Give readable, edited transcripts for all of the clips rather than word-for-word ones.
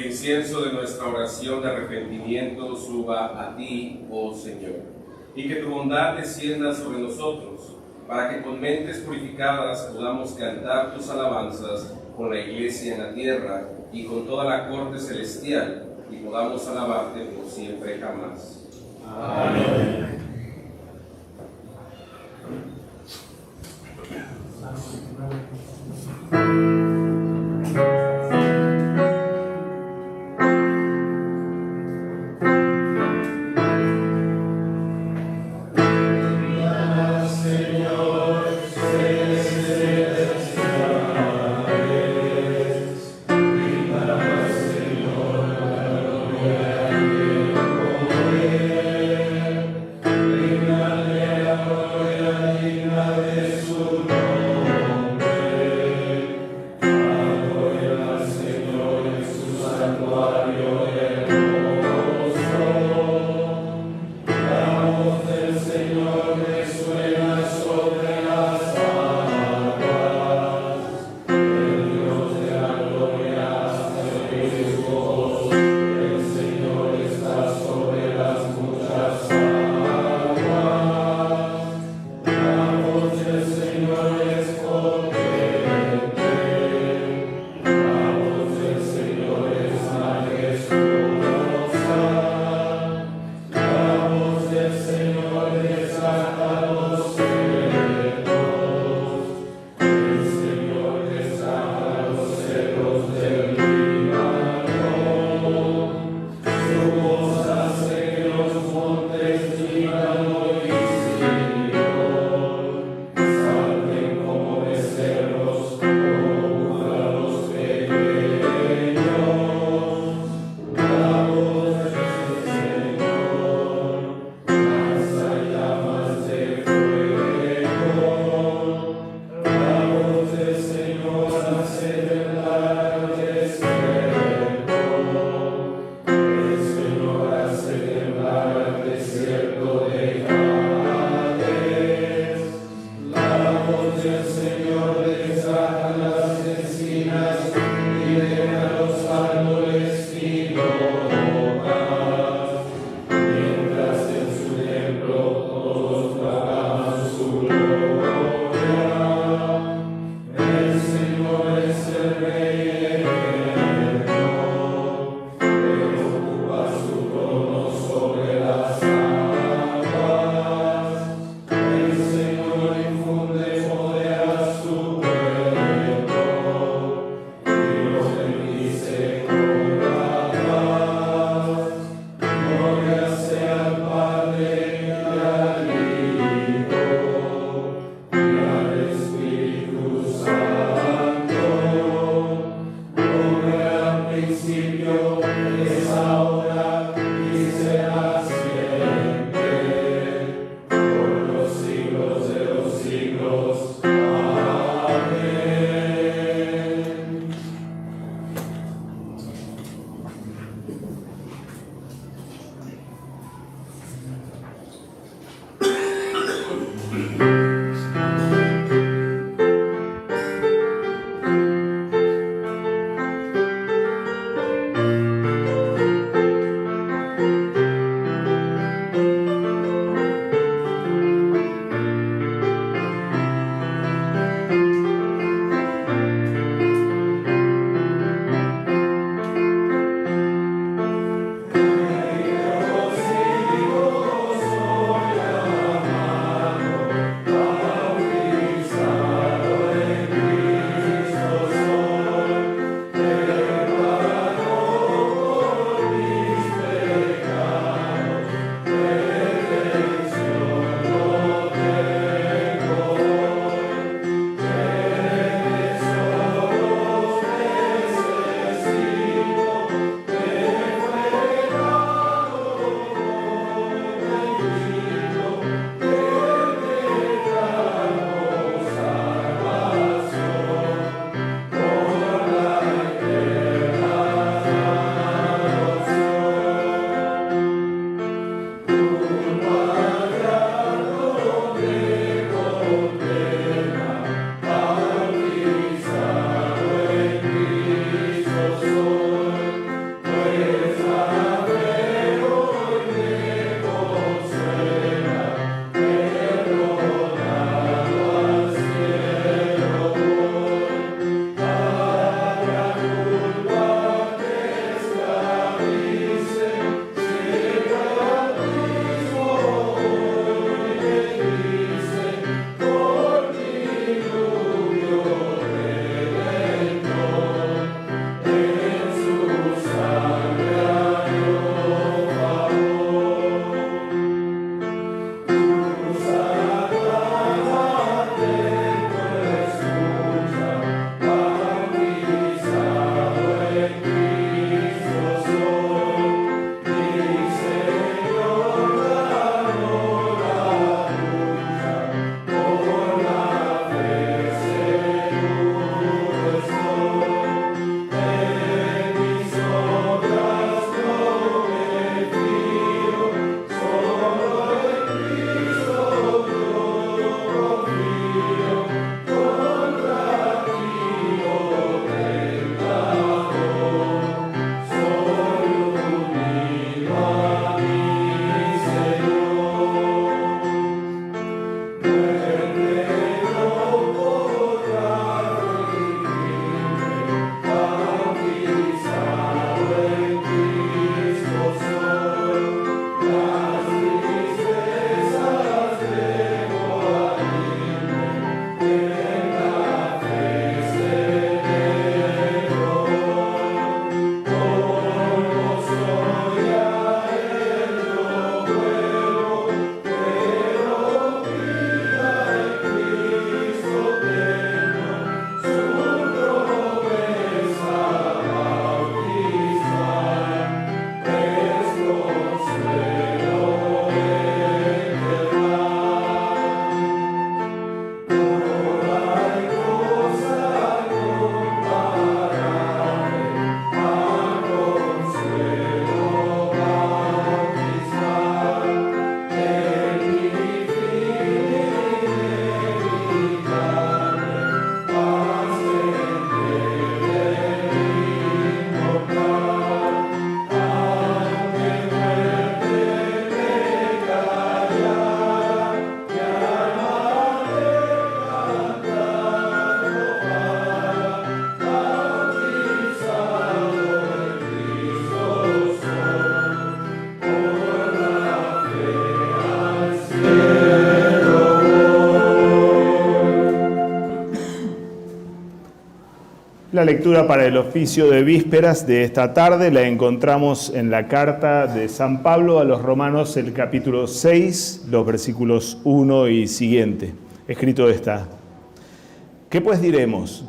el incienso de nuestra oración de arrepentimiento suba a ti, oh Señor, y que tu bondad descienda sobre nosotros, para que con mentes purificadas podamos cantar tus alabanzas con la Iglesia en la tierra y con toda la corte celestial, y podamos alabarte por siempre jamás. Amén. La lectura para el oficio de vísperas de esta tarde la encontramos en la carta de San Pablo a los Romanos, el capítulo 6, los versículos 1 y siguiente. Escrito está: ¿Qué pues diremos?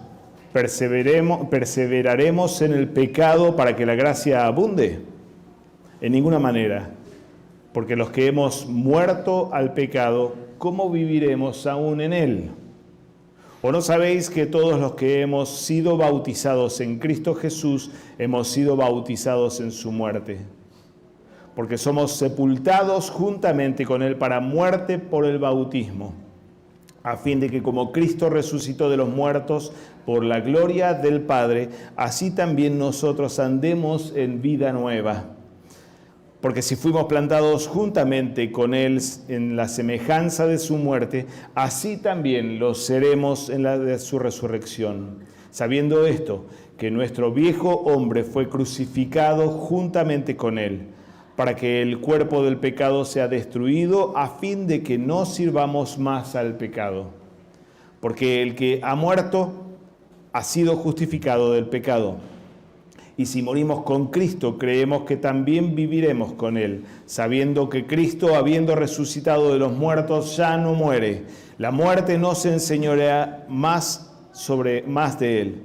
¿Perseveraremos en el pecado para que la gracia abunde? En ninguna manera, porque los que hemos muerto al pecado, ¿cómo viviremos aún en él? ¿O no sabéis que todos los que hemos sido bautizados en Cristo Jesús hemos sido bautizados en su muerte? Porque somos sepultados juntamente con él para muerte por el bautismo, a fin de que como Cristo resucitó de los muertos por la gloria del Padre, así también nosotros andemos en vida nueva. Porque si fuimos plantados juntamente con él en la semejanza de su muerte, así también lo seremos en la de su resurrección. Sabiendo esto, que nuestro viejo hombre fue crucificado juntamente con él, para que el cuerpo del pecado sea destruido, a fin de que no sirvamos más al pecado. Porque el que ha muerto ha sido justificado del pecado. Y si morimos con Cristo, creemos que también viviremos con él, sabiendo que Cristo, habiendo resucitado de los muertos, ya no muere. La muerte no se enseñorea más de él.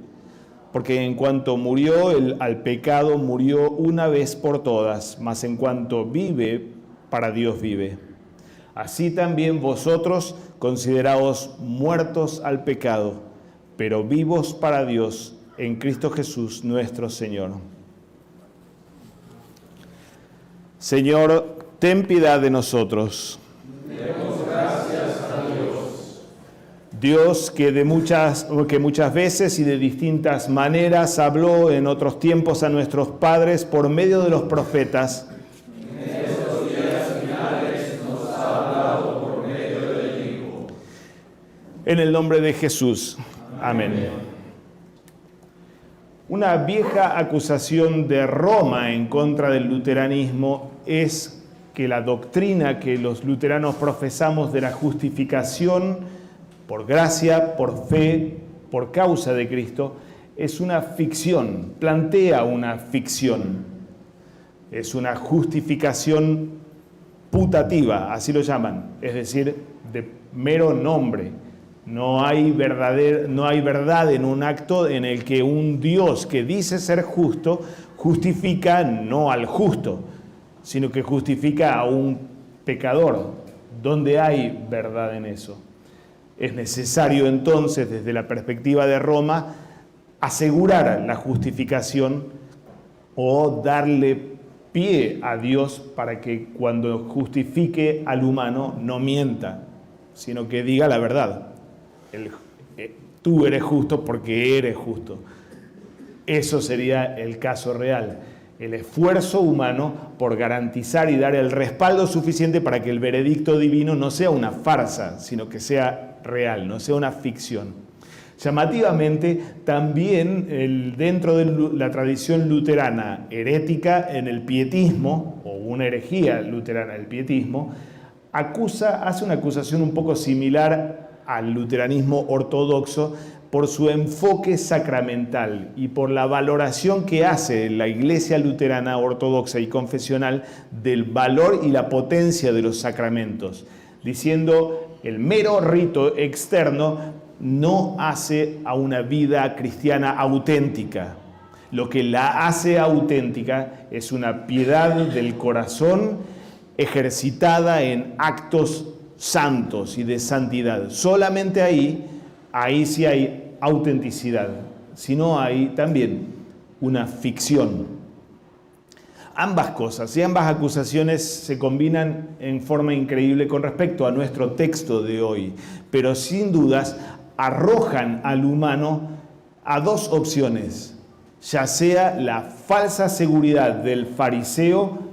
Porque en cuanto murió al pecado, murió una vez por todas, mas en cuanto vive, para Dios vive. Así también vosotros consideraos muertos al pecado, pero vivos para Dios en Cristo Jesús nuestro Señor. Señor, ten piedad de nosotros. Demos gracias a Dios. Dios que muchas veces y de distintas maneras habló en otros tiempos a nuestros padres por medio de los profetas. En estos días finales nos ha hablado por medio del Hijo. En el nombre de Jesús. Amén. Una vieja acusación de Roma en contra del luteranismo es que la doctrina que los luteranos profesamos de la justificación por gracia, por fe, por causa de Cristo, es una ficción, plantea una ficción. Es una justificación putativa, así lo llaman, es decir, de mero nombre. No hay verdad en un acto en el que un Dios que dice ser justo justifica no al justo, sino que justifica a un pecador. ¿Dónde hay verdad en eso? Es necesario entonces, desde la perspectiva de Roma, asegurar la justificación o darle pie a Dios para que cuando justifique al humano no mienta, sino que diga la verdad. Tú eres justo porque eres justo. Eso sería el caso real. El esfuerzo humano por garantizar y dar el respaldo suficiente para que el veredicto divino no sea una farsa, sino que sea real, no sea una ficción. Llamativamente, también dentro de la tradición luterana herética en el pietismo, o una herejía luterana del pietismo, hace una acusación un poco similar al luteranismo ortodoxo por su enfoque sacramental y por la valoración que hace la Iglesia luterana ortodoxa y confesional del valor y la potencia de los sacramentos, diciendo el mero rito externo no hace a una vida cristiana auténtica. Lo que la hace auténtica es una piedad del corazón ejercitada en actos santos y de santidad. Solamente ahí sí hay autenticidad, si no hay también una ficción. Ambas cosas y ambas acusaciones se combinan en forma increíble con respecto a nuestro texto de hoy, pero sin dudas arrojan al humano a dos opciones, ya sea la falsa seguridad del fariseo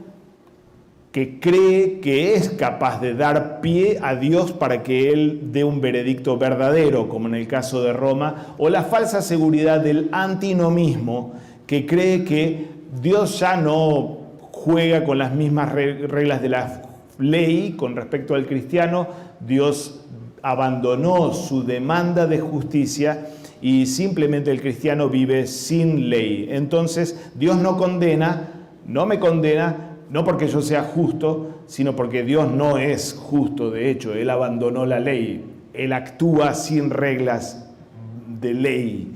que cree que es capaz de dar pie a Dios para que Él dé un veredicto verdadero, como en el caso de Roma, o la falsa seguridad del antinomismo, que cree que Dios ya no juega con las mismas reglas de la ley con respecto al cristiano. Dios abandonó su demanda de justicia y simplemente el cristiano vive sin ley. Entonces Dios no me condena, no porque yo sea justo, sino porque Dios no es justo. De hecho, Él abandonó la ley. Él actúa sin reglas de ley.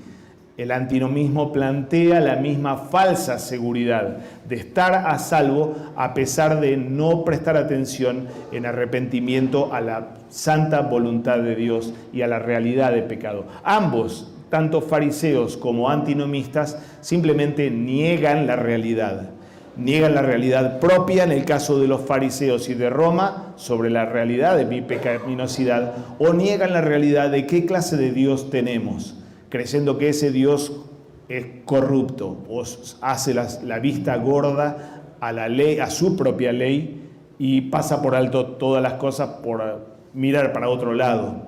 El antinomismo plantea la misma falsa seguridad de estar a salvo a pesar de no prestar atención en arrepentimiento a la santa voluntad de Dios y a la realidad de pecado. Ambos, tanto fariseos como antinomistas, simplemente niegan la realidad. Niegan la realidad propia, en el caso de los fariseos y de Roma, sobre la realidad de mi pecaminosidad, o niegan la realidad de qué clase de Dios tenemos, creyendo que ese Dios es corrupto, o hace la vista gorda a la ley, a su propia ley, y pasa por alto todas las cosas por mirar para otro lado.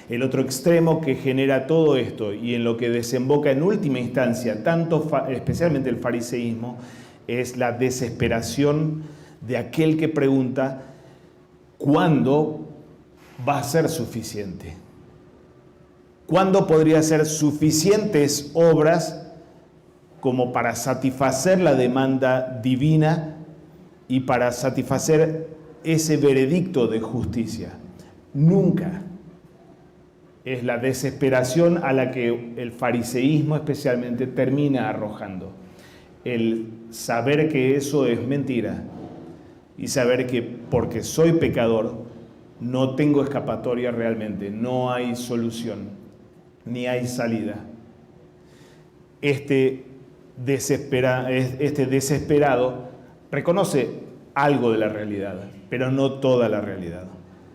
El otro extremo que genera todo esto y en lo que desemboca en última instancia, especialmente el fariseísmo, es la desesperación de aquel que pregunta ¿cuándo va a ser suficiente? ¿Cuándo podría ser suficientes obras como para satisfacer la demanda divina y para satisfacer ese veredicto de justicia? Nunca. Es la desesperación a la que el fariseísmo especialmente termina arrojando. El saber que eso es mentira y saber que porque soy pecador no tengo escapatoria realmente, no hay solución, ni hay salida. Este desesperado reconoce algo de la realidad, pero no toda la realidad.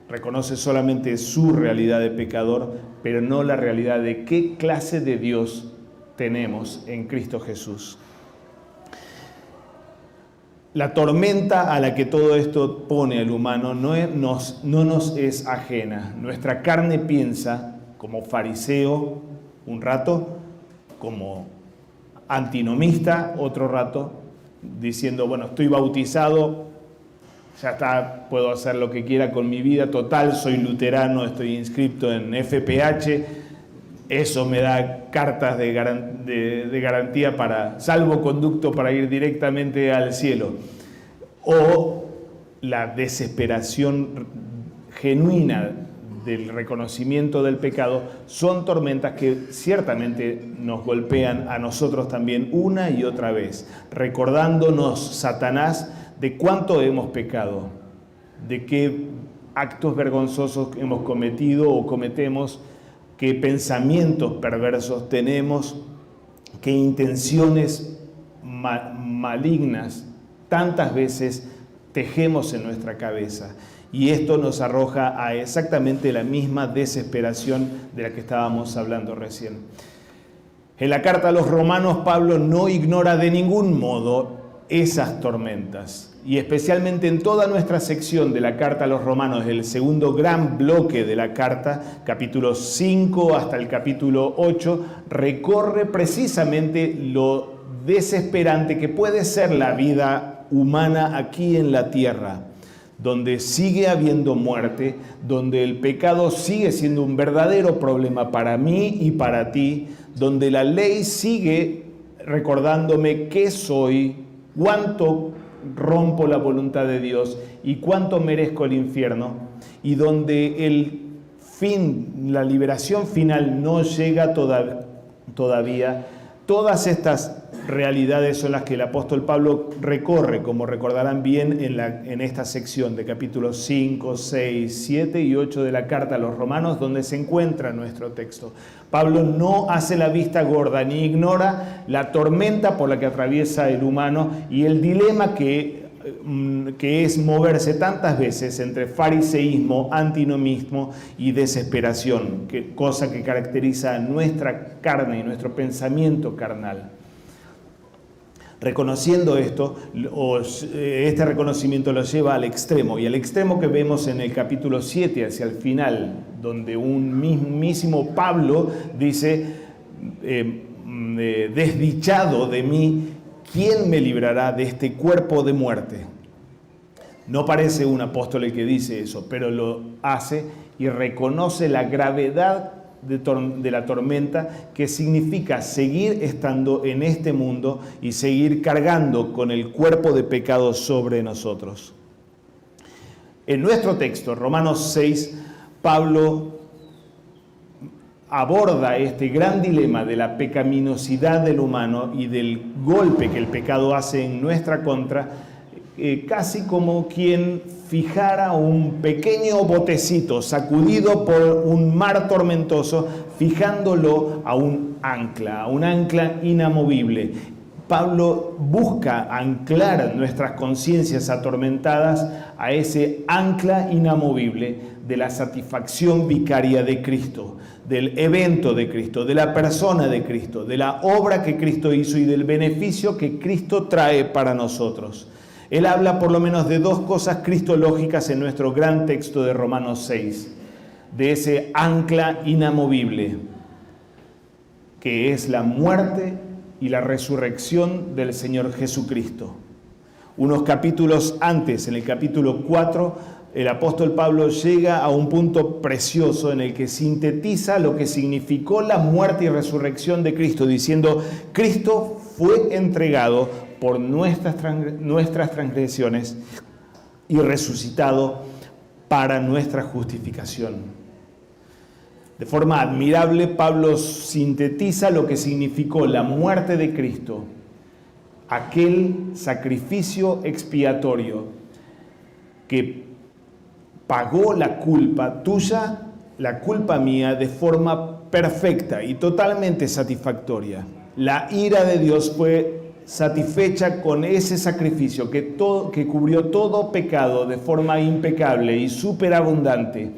Reconoce solamente su realidad de pecador, pero no la realidad de qué clase de Dios tenemos en Cristo Jesús. La tormenta a la que todo esto pone al humano no nos es ajena. Nuestra carne piensa, como fariseo un rato, como antinomista otro rato, diciendo, bueno, estoy bautizado, ya está, puedo hacer lo que quiera con mi vida, total, soy luterano, estoy inscrito en FPH, eso me da cartas de garantía para salvoconducto para ir directamente al cielo. O la desesperación genuina del reconocimiento del pecado son tormentas que ciertamente nos golpean a nosotros también una y otra vez, recordándonos, Satanás, de cuánto hemos pecado, de qué actos vergonzosos hemos cometido o cometemos, qué pensamientos perversos tenemos, qué intenciones malignas tantas veces tejemos en nuestra cabeza. Y esto nos arroja a exactamente la misma desesperación de la que estábamos hablando recién. En la carta a los Romanos, Pablo no ignora de ningún modo esas tormentas. Y especialmente en toda nuestra sección de la carta a los Romanos, el segundo gran bloque de la carta, capítulo 5 hasta el capítulo 8, recorre precisamente lo desesperante que puede ser la vida humana aquí en la tierra, donde sigue habiendo muerte, donde el pecado sigue siendo un verdadero problema para mí y para ti, donde la ley sigue recordándome qué soy, cuánto rompo la voluntad de Dios y cuánto merezco el infierno, y donde el fin, la liberación final no llega todavía. Todas estas realidades son las que el apóstol Pablo recorre, como recordarán bien en esta sección de capítulos 5, 6, 7 y 8 de la carta a los Romanos, donde se encuentra nuestro texto. Pablo no hace la vista gorda ni ignora la tormenta por la que atraviesa el humano y el dilema que es moverse tantas veces entre fariseísmo, antinomismo y desesperación, cosa que caracteriza a nuestra carne y nuestro pensamiento carnal. Reconociendo esto, este reconocimiento lo lleva al extremo, y al extremo que vemos en el capítulo 7 hacia el final, donde un mismísimo Pablo dice, desdichado de mí, ¿quién me librará de este cuerpo de muerte? No parece un apóstol el que dice eso, pero lo hace y reconoce la gravedad de la tormenta, que significa seguir estando en este mundo y seguir cargando con el cuerpo de pecado sobre nosotros. En nuestro texto, Romanos 6, Pablo aborda este gran dilema de la pecaminosidad del humano y del golpe que el pecado hace en nuestra contra, casi como quien fijara un pequeño botecito sacudido por un mar tormentoso, fijándolo a un ancla inamovible. Pablo busca anclar nuestras conciencias atormentadas a ese ancla inamovible de la satisfacción vicaria de Cristo, del evento de Cristo, de la persona de Cristo, de la obra que Cristo hizo y del beneficio que Cristo trae para nosotros. Él habla por lo menos de dos cosas cristológicas en nuestro gran texto de Romanos 6, de ese ancla inamovible, que es la muerte y la resurrección del Señor Jesucristo. Unos capítulos antes, en el capítulo 4, el apóstol Pablo llega a un punto precioso en el que sintetiza lo que significó la muerte y resurrección de Cristo, diciendo: Cristo fue entregado por nuestras transgresiones y resucitado para nuestra justificación. De forma admirable, Pablo sintetiza lo que significó la muerte de Cristo, aquel sacrificio expiatorio que pagó la culpa tuya, la culpa mía, de forma perfecta y totalmente satisfactoria. La ira de Dios fue satisfecha con ese sacrificio que cubrió todo pecado de forma impecable y superabundante.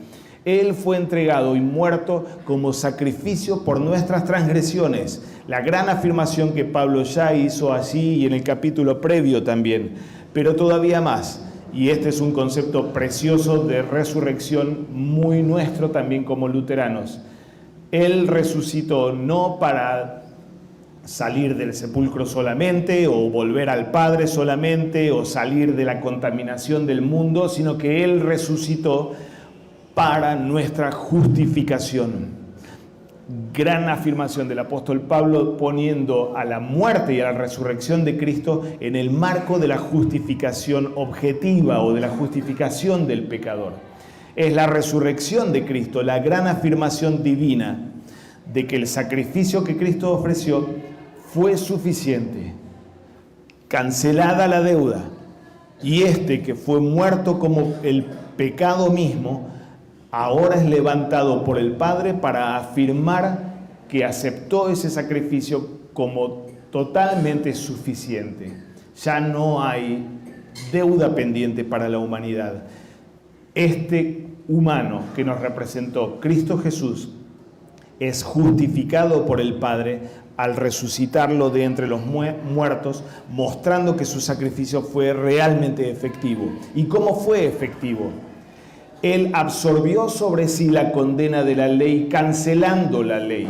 Él fue entregado y muerto como sacrificio por nuestras transgresiones. La gran afirmación que Pablo ya hizo allí y en el capítulo previo también, pero todavía más. Y este es un concepto precioso de resurrección muy nuestro también como luteranos. Él resucitó no para salir del sepulcro solamente, o volver al Padre solamente, o salir de la contaminación del mundo, sino que Él resucitó para nuestra justificación. Gran afirmación del apóstol Pablo, poniendo a la muerte y a la resurrección de Cristo en el marco de la justificación objetiva o de la justificación del pecador. Es la resurrección de Cristo, la gran afirmación divina de que el sacrificio que Cristo ofreció fue suficiente, cancelada la deuda, y este que fue muerto como el pecado mismo, ahora es levantado por el Padre para afirmar que aceptó ese sacrificio como totalmente suficiente. Ya no hay deuda pendiente para la humanidad. Este humano que nos representó, Cristo Jesús, es justificado por el Padre al resucitarlo de entre los muertos, mostrando que su sacrificio fue realmente efectivo. ¿Y cómo fue efectivo? Él absorbió sobre sí la condena de la ley, cancelando la ley.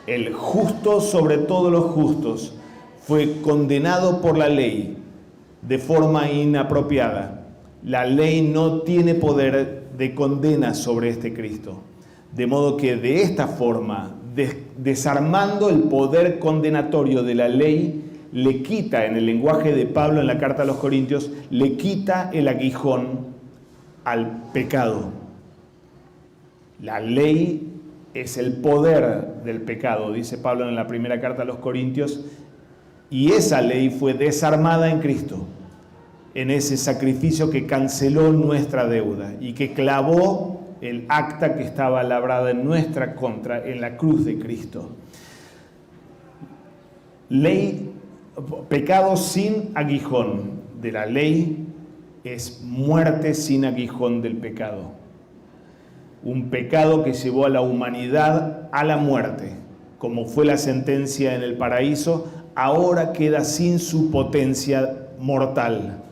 El justo sobre todos los justos fue condenado por la ley de forma inapropiada. La ley no tiene poder de condena sobre este Cristo. De modo que de esta forma, desarmando el poder condenatorio de la ley, le quita, en el lenguaje de Pablo en la carta a los Corintios, le quita el aguijón al pecado. La ley es el poder del pecado, dice Pablo en la primera carta a los Corintios, y esa ley fue desarmada en Cristo, en ese sacrificio que canceló nuestra deuda y que clavó el acta que estaba labrada en nuestra contra en la cruz de Cristo. Ley, pecado sin aguijón de la ley es muerte sin aguijón del pecado. Un pecado que llevó a la humanidad a la muerte, como fue la sentencia en el paraíso, ahora queda sin su potencia mortal.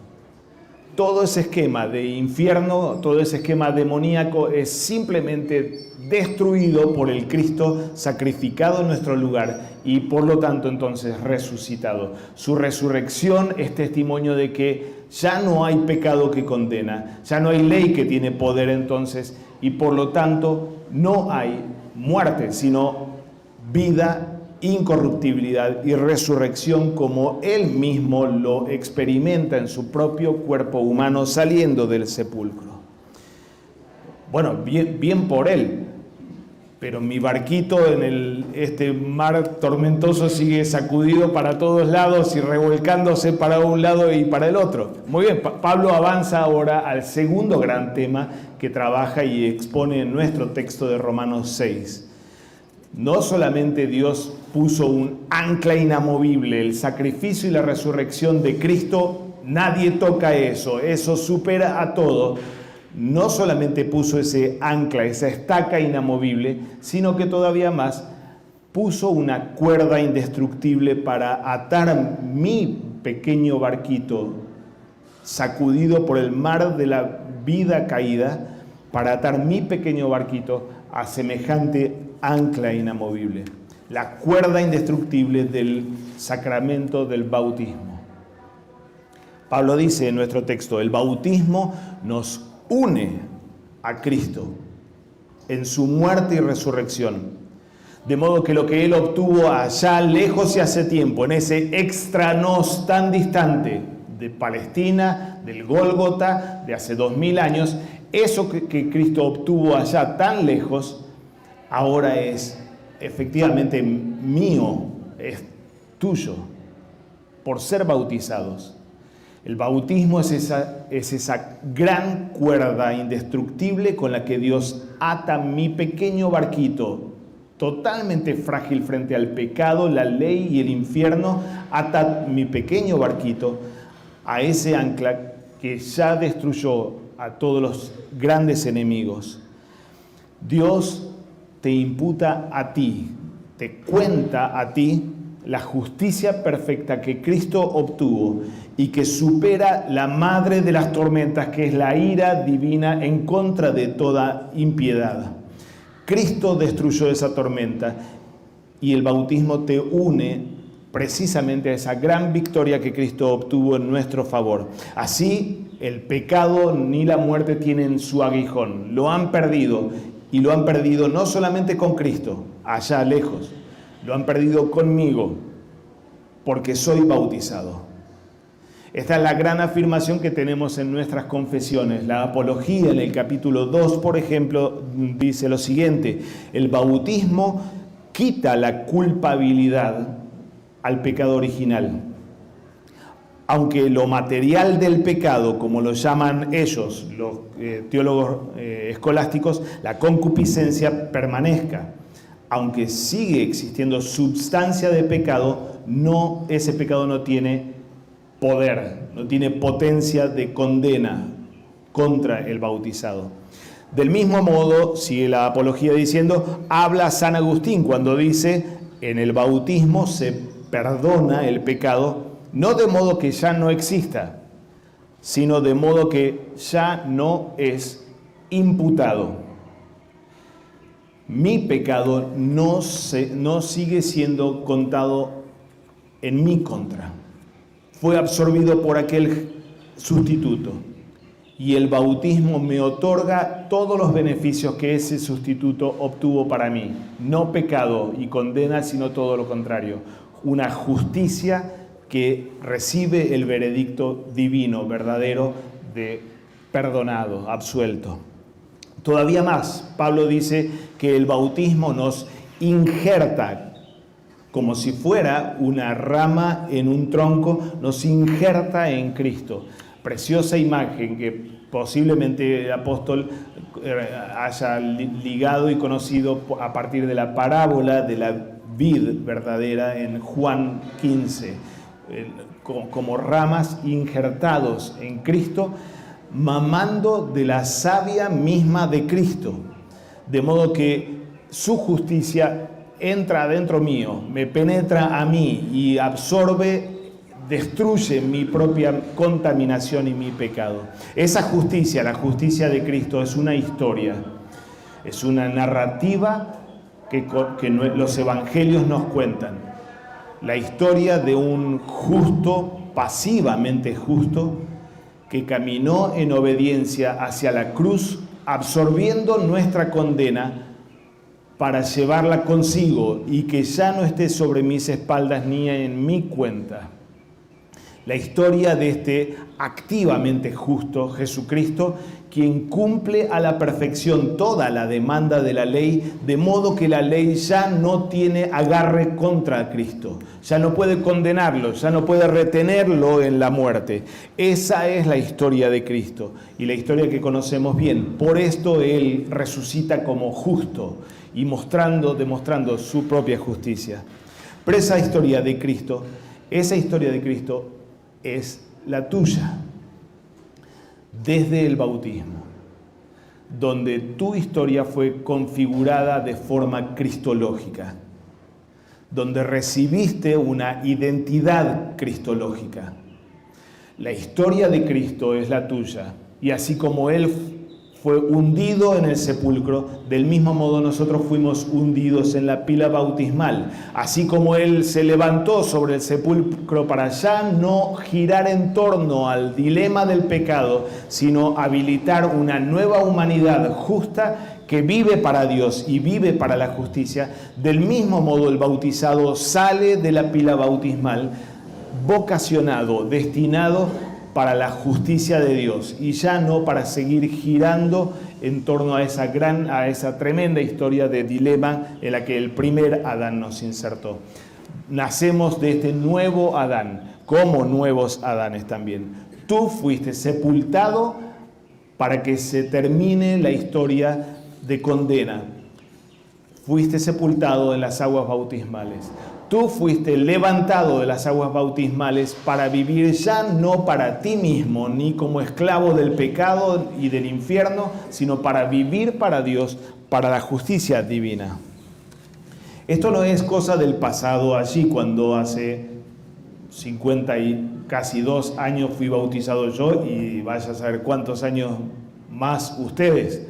Todo ese esquema de infierno, todo ese esquema demoníaco es simplemente destruido por el Cristo sacrificado en nuestro lugar y por lo tanto entonces resucitado. Su resurrección es testimonio de que ya no hay pecado que condena, ya no hay ley que tiene poder entonces y por lo tanto no hay muerte, sino vida, incorruptibilidad y resurrección, como Él mismo lo experimenta en su propio cuerpo humano saliendo del sepulcro. Bueno, bien por Él, pero mi barquito en este mar tormentoso sigue sacudido para todos lados y revolcándose para un lado y para el otro. Muy bien, Pablo avanza ahora al segundo gran tema que trabaja y expone en nuestro texto de Romanos 6. No solamente Dios puso un ancla inamovible, el sacrificio y la resurrección de Cristo, nadie toca eso, eso supera a todo. No solamente puso ese ancla, esa estaca inamovible, sino que todavía más puso una cuerda indestructible para atar mi pequeño barquito sacudido por el mar de la vida caída, para atar mi pequeño barquito a semejante ancla inamovible, la cuerda indestructible del sacramento del bautismo. Pablo dice en nuestro texto, el bautismo nos une a Cristo en su muerte y resurrección, de modo que lo que Él obtuvo allá lejos y hace tiempo, en ese extranos tan distante de Palestina, del Gólgota, de hace 2000 años, eso que Cristo obtuvo allá tan lejos, ahora es efectivamente mío, es tuyo, por ser bautizados. El bautismo es esa gran cuerda indestructible con la que Dios ata mi pequeño barquito, totalmente frágil frente al pecado, la ley y el infierno, ata mi pequeño barquito a ese ancla que ya destruyó a todos los grandes enemigos. Dios te imputa a ti, te cuenta a ti la justicia perfecta que Cristo obtuvo y que supera la madre de las tormentas, que es la ira divina en contra de toda impiedad. Cristo destruyó esa tormenta y el bautismo te une precisamente a esa gran victoria que Cristo obtuvo en nuestro favor. Así, el pecado ni la muerte tienen su aguijón, lo han perdido, y lo han perdido no solamente con Cristo, allá lejos, lo han perdido conmigo, porque soy bautizado. Esta es la gran afirmación que tenemos en nuestras confesiones. La apología en el capítulo 2, por ejemplo, dice lo siguiente: el bautismo quita la culpabilidad al pecado original. Aunque lo material del pecado, como lo llaman ellos, los teólogos escolásticos, la concupiscencia permanezca. Aunque sigue existiendo substancia de pecado, ese pecado no tiene poder, no tiene potencia de condena contra el bautizado. Del mismo modo, sigue la apología diciendo, habla San Agustín cuando dice, en el bautismo se perdona el pecado, no de modo que ya no exista, sino de modo que ya no es imputado. Mi pecado no sigue siendo contado en mi contra. Fue absorbido por aquel sustituto. Y el bautismo me otorga todos los beneficios que ese sustituto obtuvo para mí. No pecado y condena, sino todo lo contrario. Una justicia que recibe el veredicto divino, verdadero, de perdonado, absuelto. Todavía más, Pablo dice que el bautismo nos injerta, como si fuera una rama en un tronco, nos injerta en Cristo. Preciosa imagen que posiblemente el apóstol haya ligado y conocido a partir de la parábola de la vid verdadera en Juan 15. Como ramas injertados en Cristo, mamando de la savia misma de Cristo, de modo que su justicia entra adentro mío, me penetra a mí y absorbe, destruye mi propia contaminación y mi pecado. Esa justicia, la justicia de Cristo, es una historia, es una narrativa que los evangelios nos cuentan. La historia de un justo, pasivamente justo, que caminó en obediencia hacia la cruz, absorbiendo nuestra condena para llevarla consigo y que ya no esté sobre mis espaldas ni en mi cuenta. La historia de este activamente justo Jesucristo, quien cumple a la perfección toda la demanda de la ley, de modo que la ley ya no tiene agarre contra Cristo, ya no puede condenarlo, ya no puede retenerlo en la muerte. Esa es la historia de Cristo y la historia que conocemos bien. Por esto Él resucita como justo y demostrando su propia justicia. Pero esa historia de Cristo es la tuya desde el bautismo, donde tu historia fue configurada de forma cristológica, donde recibiste una identidad cristológica. La historia de Cristo es la tuya, y así como Él fue hundido en el sepulcro, del mismo modo nosotros fuimos hundidos en la pila bautismal. Así como Él se levantó sobre el sepulcro para ya no girar en torno al dilema del pecado, sino habilitar una nueva humanidad justa que vive para Dios y vive para la justicia, del mismo modo el bautizado sale de la pila bautismal vocacionado, destinado para la justicia de Dios y ya no para seguir girando en torno a esa tremenda historia de dilema en la que el primer Adán nos insertó. Nacemos de este nuevo Adán, como nuevos Adanes también. Tú fuiste sepultado para que se termine la historia de condena. Fuiste sepultado en las aguas bautismales. Tú fuiste levantado de las aguas bautismales para vivir ya no para ti mismo, ni como esclavo del pecado y del infierno, sino para vivir para Dios, para la justicia divina. Esto no es cosa del pasado, allí cuando hace 50 y casi 2 años fui bautizado yo y vaya a saber cuántos años más ustedes.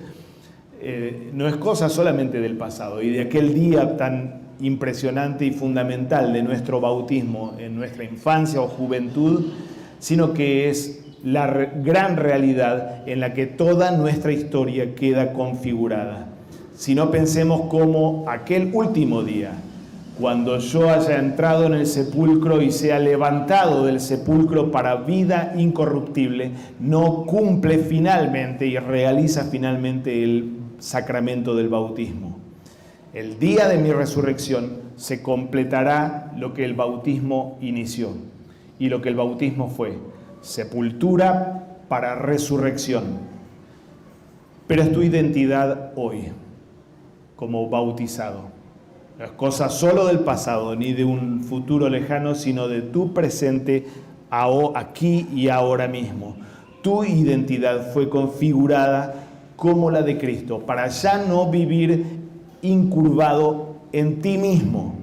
No es cosa solamente del pasado y de aquel día tan impresionante y fundamental de nuestro bautismo en nuestra infancia o juventud, sino que es la gran realidad en la que toda nuestra historia queda configurada. Si no, pensemos como aquel último día, cuando yo haya entrado en el sepulcro y sea levantado del sepulcro para vida incorruptible, no cumple finalmente y realiza finalmente el sacramento del bautismo. El día de mi resurrección se completará lo que el bautismo inició. Y lo que el bautismo fue: sepultura para resurrección. Pero es tu identidad hoy, como bautizado. No es cosa solo del pasado, ni de un futuro lejano, sino de tu presente, aquí y ahora mismo. Tu identidad fue configurada como la de Cristo, para ya no vivir incurvado en ti mismo,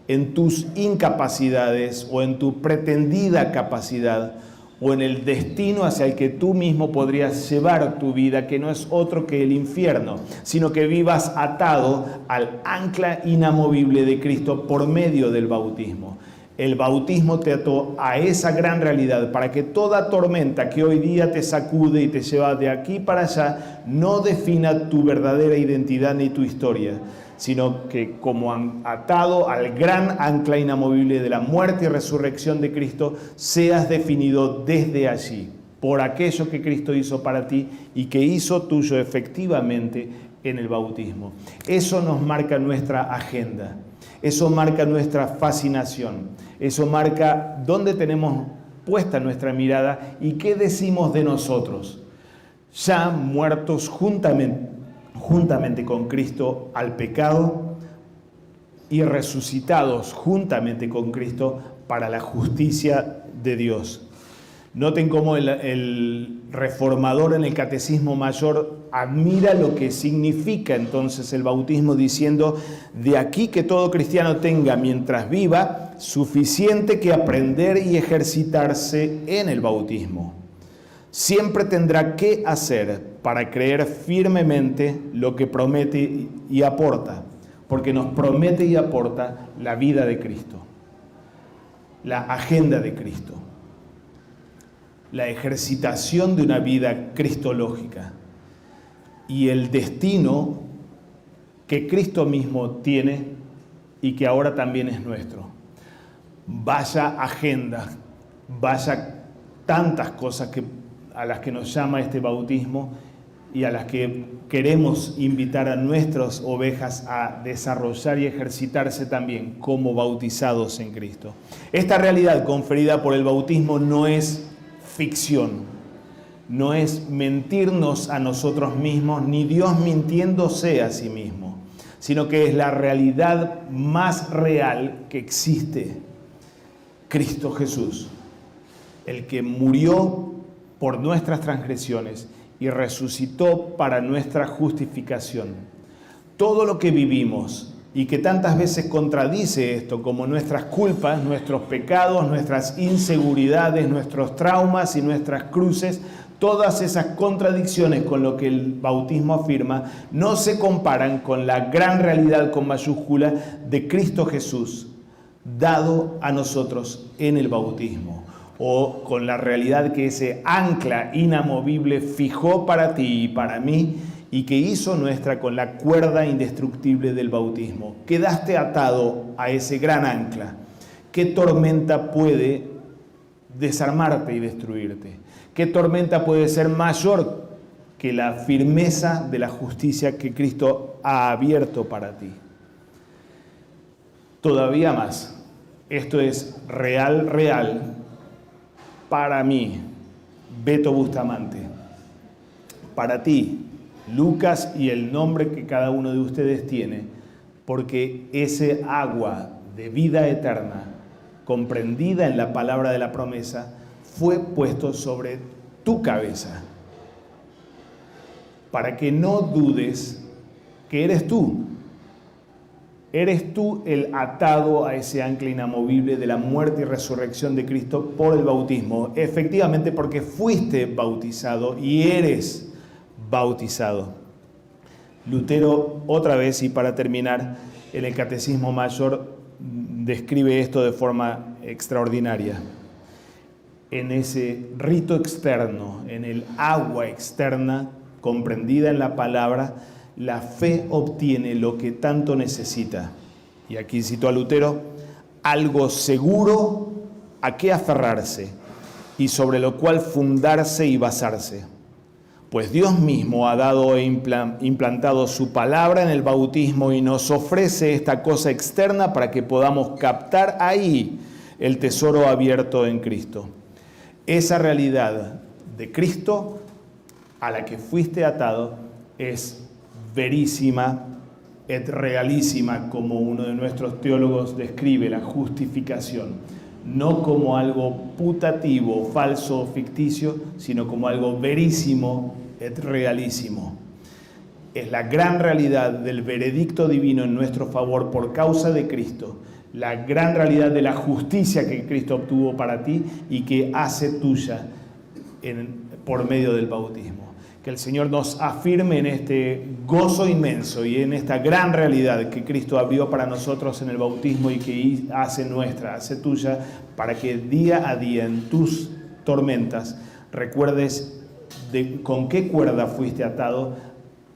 en tus incapacidades o en tu pretendida capacidad o en el destino hacia el que tú mismo podrías llevar tu vida, que no es otro que el infierno, sino que vivas atado al ancla inamovible de Cristo por medio del bautismo. El bautismo te ató a esa gran realidad para que toda tormenta que hoy día te sacude y te lleva de aquí para allá no defina tu verdadera identidad ni tu historia, sino que como atado al gran ancla inamovible de la muerte y resurrección de Cristo, seas definido desde allí por aquello que Cristo hizo para ti y que hizo tuyo efectivamente en el bautismo. Eso nos marca nuestra agenda. Eso marca nuestra fascinación, eso marca dónde tenemos puesta nuestra mirada y qué decimos de nosotros, ya muertos juntamente con Cristo al pecado y resucitados juntamente con Cristo para la justicia de Dios. Noten cómo el reformador en el Catecismo Mayor admira lo que significa entonces el bautismo, diciendo: de aquí que todo cristiano tenga mientras viva suficiente que aprender y ejercitarse en el bautismo. Siempre tendrá que hacer para creer firmemente lo que promete y aporta, porque nos promete y aporta la vida de Cristo, la agenda de Cristo, la ejercitación de una vida cristológica y el destino que Cristo mismo tiene y que ahora también es nuestro. Vaya agenda, vaya tantas cosas a las que nos llama este bautismo y a las que queremos invitar a nuestras ovejas a desarrollar y ejercitarse también como bautizados en Cristo. Esta realidad conferida por el bautismo no es ficción, no es mentirnos a nosotros mismos, ni Dios mintiéndose a sí mismo, sino que es la realidad más real que existe. Cristo Jesús, el que murió por nuestras transgresiones y resucitó para nuestra justificación. Todo lo que vivimos y que tantas veces contradice esto, como nuestras culpas, nuestros pecados, nuestras inseguridades, nuestros traumas y nuestras cruces, todas esas contradicciones con lo que el bautismo afirma, no se comparan con la gran realidad con mayúscula de Cristo Jesús, dado a nosotros en el bautismo, o con la realidad que ese ancla inamovible fijó para ti y para mí y que hizo nuestra con la cuerda indestructible del bautismo. Quedaste atado a ese gran ancla. ¿Qué tormenta puede desarmarte y destruirte? ¿Qué tormenta puede ser mayor que la firmeza de la justicia que Cristo ha abierto para ti? Todavía más, esto es real para mí, Beto Bustamante, para ti, Lucas, y el nombre que cada uno de ustedes tiene, porque ese agua de vida eterna, comprendida en la palabra de la promesa, fue puesto sobre tu cabeza, para que no dudes que eres tú. Eres tú el atado a ese ancla inamovible de la muerte y resurrección de Cristo por el bautismo. Efectivamente, porque fuiste bautizado y eres bautizado. Lutero, otra vez, y para terminar, en el Catecismo Mayor describe esto de forma extraordinaria. En ese rito externo, en el agua externa, comprendida en la palabra, la fe obtiene lo que tanto necesita. Y aquí cito a Lutero: algo seguro a qué aferrarse y sobre lo cual fundarse y basarse. Pues Dios mismo ha dado e implantado su palabra en el bautismo y nos ofrece esta cosa externa para que podamos captar ahí el tesoro abierto en Cristo. Esa realidad de Cristo a la que fuiste atado es verísima et realísima, como uno de nuestros teólogos describe la justificación, no como algo putativo, falso o ficticio, sino como algo verísimo et realísimo. Es la gran realidad del veredicto divino en nuestro favor por causa de Cristo, la gran realidad de la justicia que Cristo obtuvo para ti y que hace tuya por medio del bautismo. Que el Señor nos afirme en este gozo inmenso y en esta gran realidad que Cristo abrió para nosotros en el bautismo y que hace nuestra, hace tuya, para que día a día en tus tormentas recuerdes con qué cuerda fuiste atado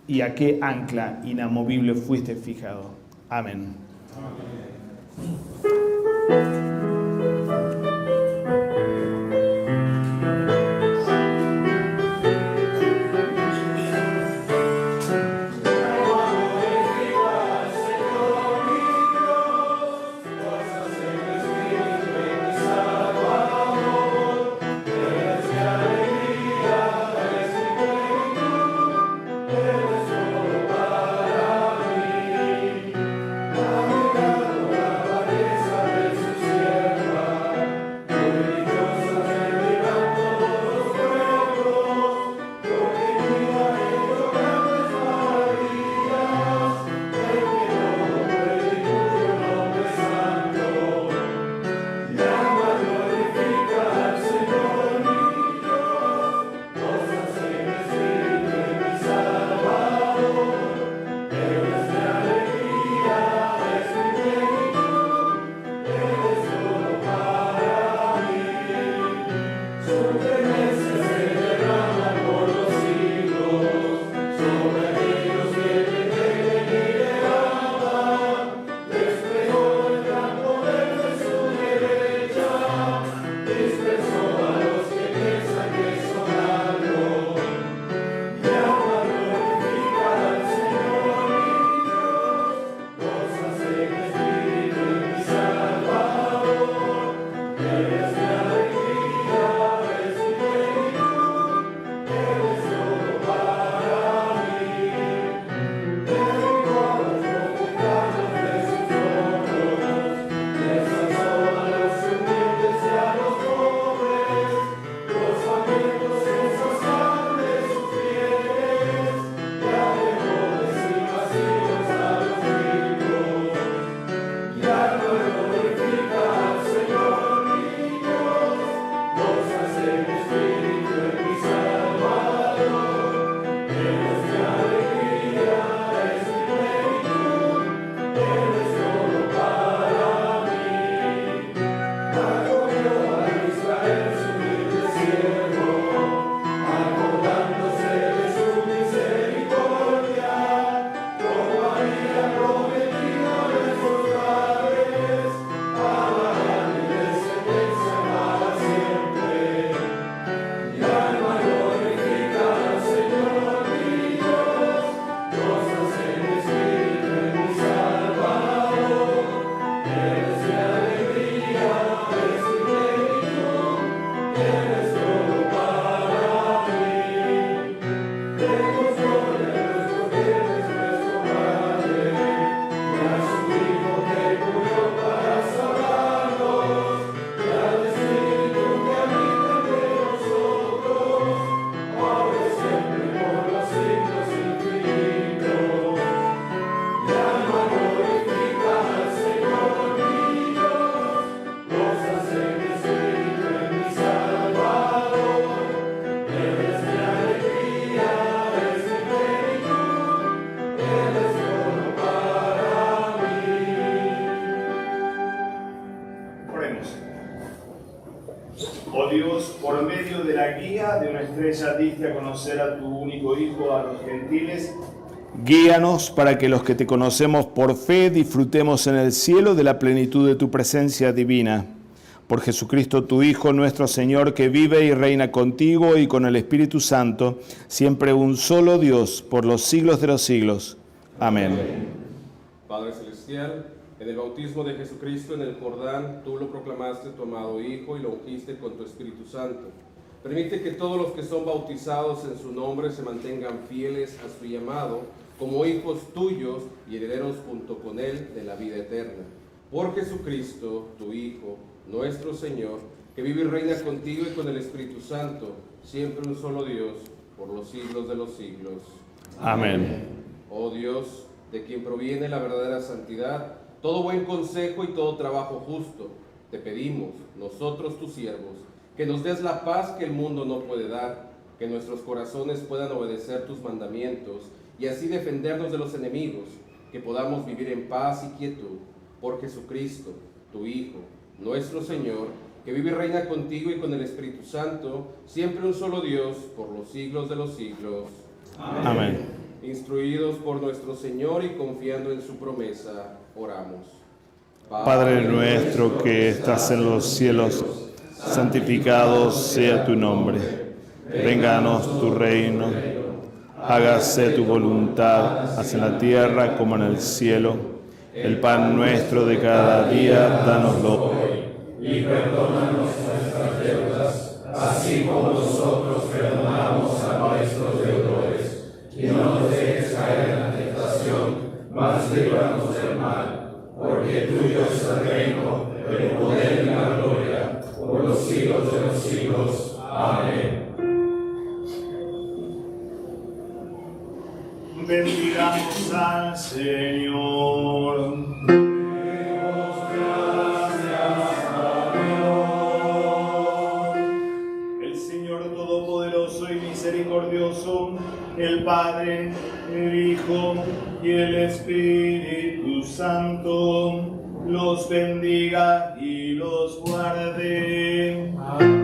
y a qué ancla inamovible fuiste fijado. Amén. Amén. Oremos. Oh Dios, por medio de la guía de una estrella diste a conocer a tu único Hijo a los gentiles. Guíanos para que los que te conocemos por fe disfrutemos en el cielo de la plenitud de tu presencia divina. Por Jesucristo tu Hijo, nuestro Señor, que vive y reina contigo y con el Espíritu Santo, siempre un solo Dios, por los siglos de los siglos. Amén. Padre Celestial, en el bautismo de Jesucristo en el Jordán, tú lo proclamaste tu amado Hijo y lo ungiste con tu Espíritu Santo. Permite que todos los que son bautizados en su nombre se mantengan fieles a su llamado, como hijos tuyos y herederos junto con él de la vida eterna. Por Jesucristo, tu Hijo, nuestro Señor, que vive y reina contigo y con el Espíritu Santo, siempre un solo Dios, por los siglos de los siglos. Amén. Oh Dios, de quien proviene la verdadera santidad, todo buen consejo y todo trabajo justo, te pedimos, nosotros tus siervos, que nos des la paz que el mundo no puede dar, que nuestros corazones puedan obedecer tus mandamientos y así defendernos de los enemigos, que podamos vivir en paz y quietud, por Jesucristo, tu Hijo, nuestro Señor, que vive y reina contigo y con el Espíritu Santo, siempre un solo Dios, por los siglos de los siglos. Amén. Amén. Instruidos por nuestro Señor y confiando en su promesa, oramos. Padre nuestro que estás en los cielos, santificado sea tu nombre. Vénganos tu reino. Hágase tu voluntad, así en la tierra como en el cielo. El pan nuestro de cada día, dánoslo hoy. Y perdónanos nuestras deudas, así como nosotros perdonamos a nuestros deudores. Y no nos dejes caer en la tentación, mas líbranos del mal. Porque tuyo es el reino, el poder y la gloria, por los siglos de los siglos. Amén. Bendigamos al Señor. Demos gracias a Dios. El Señor Todopoderoso y Misericordioso, el Padre, el Hijo y el Espíritu Santo, los bendiga y los guarde. Amén.